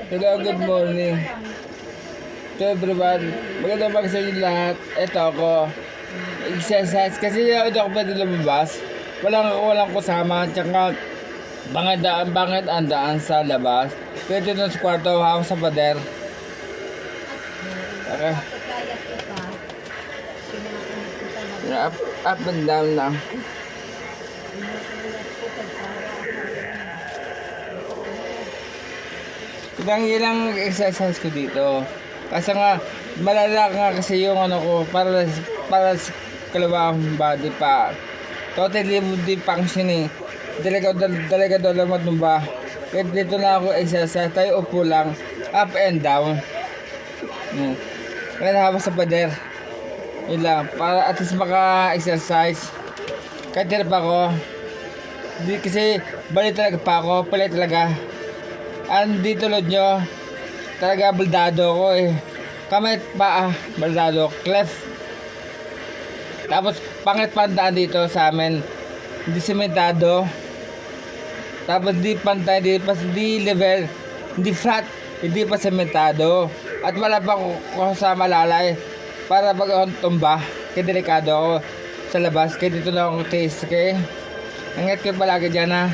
Hello, good morning to everyone. Magandang umaga sa inyo lahat. Ito ako. Exercise. Kasi hindi ako pwede lumabas. Walang kasama. Tsaka bangit ang daan sa labas. Pwede doon sa kwarto. Hawak sa pader. Okay. Up and down lang. Ilang exercise ko dito. Kasi nga, malala nga kasi yung ano ko, para sa kalawang body pa. Totally body function eh. Delikado lang matumba. Kaya dito na ako exercise, tayo upo lang, up and down. Kaya nahabas sa pader. Yun lang, para at least maka-exercise. Kahit hirap ako. Di, kasi balik talaga pa ako, palit talaga. Dito lod nyo, talaga baldado ko eh. Kamay paa, baldado, cleft. Tapos pangit pandaan dito sa amin, hindi sementado. Tapos di pantay, di level, hindi flat, hindi pa sementado. At malapang ko sa malalay, para pag akong tumba, kaya delikado ako sa labas, kaya dito na akong taste, okay? Ingat kayo palagi dyan ha.